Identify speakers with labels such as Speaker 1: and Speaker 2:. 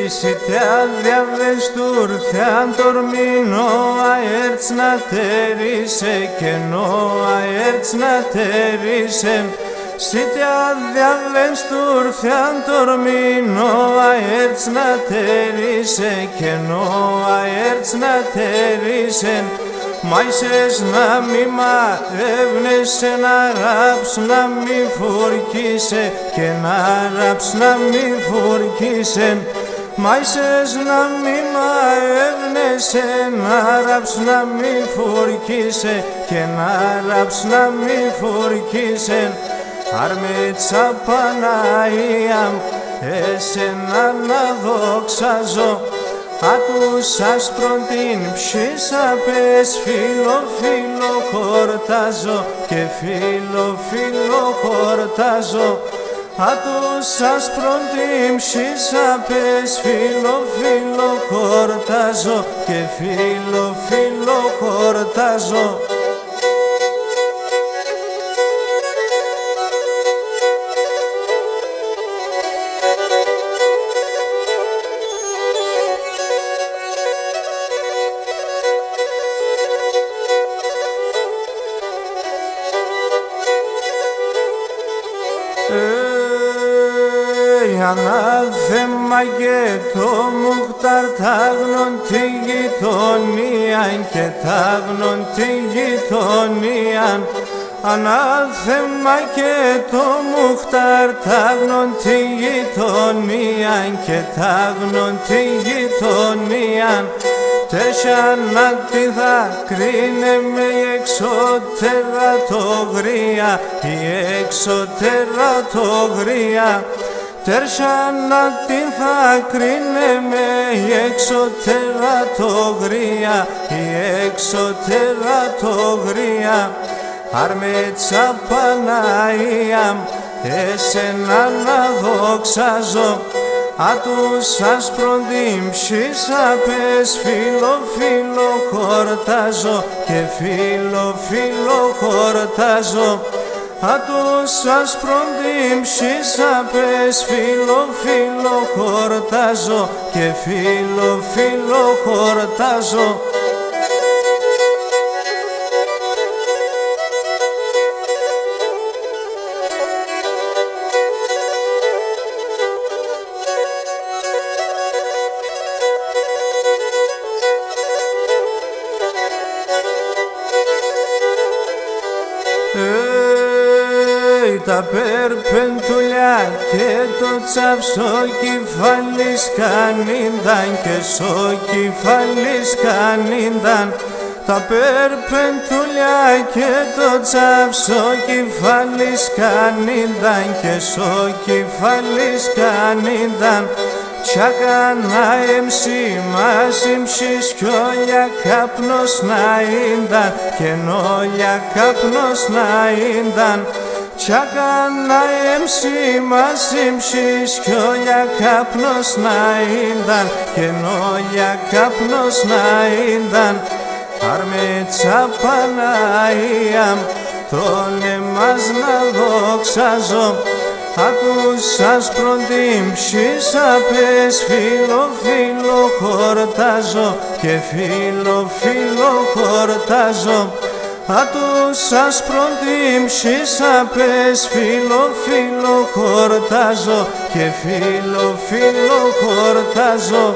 Speaker 1: Site aδιαβεστούρ θεάν τορμήνω αέρτς να τέρισε κενό αέρτς να τέρισε. Site aδιαβεστούρ θεάν τορμήνω αέρτς να τέρισε κενό αέρτς να τέρισε. Μάισες να μη μαρεύνεσαι, να ράψ να μη φουρκίσε και να ράψ να μη φουρκίσε. Μάισες να μη μαρεύνεσαι, να ράψ να μη φουρκίσε και να ράψ να μη φουρκίσε. Αρμέτσα Παναία εσένα να δοξάζω, άκους άσπρον την ψήσα πες φίλο φίλο χορτάζω και φίλο φίλο χορτάζω. Άκους άσπρον την ψήσα πες φίλο φίλο χορτάζω και φίλο φίλο χορτάζω. Ανάθεμα και το Μουχτάρ τάγνον τη γειτονία και τάγνον τη γειτονία. Ανάθεμα και το Μουχτάρ τάγνον τη γειτονία και τάγνον τη γειτονία. Τέσσανα τη δάκρυνε με η εξώτερα το γρία, η εξώτερα το γρία. Τέρσανα την δάκρυνε με η εξώτερα το γρία, η εξώτερα το γρία. Αρμέτσα Παναία εσένα να δοξάζω, άτους άσπρον την ψήσα πες φίλο φίλο χορτάζω και φίλο φίλο χορτάζω. Άτους άσπρον την ψήσα πες φίλο φίλο χορτάζω και φίλο φίλο χορτάζω. Τα περπεντουλιά και το τσάψο κεφάλι σκανίνταν και σο κεφάλι σκανίνταν. Τα περπεντουλιά και το τσάψο κεφάλι σκανίνταν και σο κεφάλι σκανίνταν. Τσάκανα εμσήμα συμψης κι όλια καπνός να ίνταν και όλια καπνός να ίνταν. Τσάκανα εμσήμα συμψης κι όλια καπνός να ίνταν και όλια καπνός να ίνταν. Αρμέτσα Παναία τον εμάς να δοξάζω, άκους άσπρον την ψήσα πες φίλο φίλο χορτάζω και φίλο φίλο χορτάζω. Άτους άσπρον την ψήσα πες φίλο φίλο χορτάζω και φίλο φίλο χορτάζω.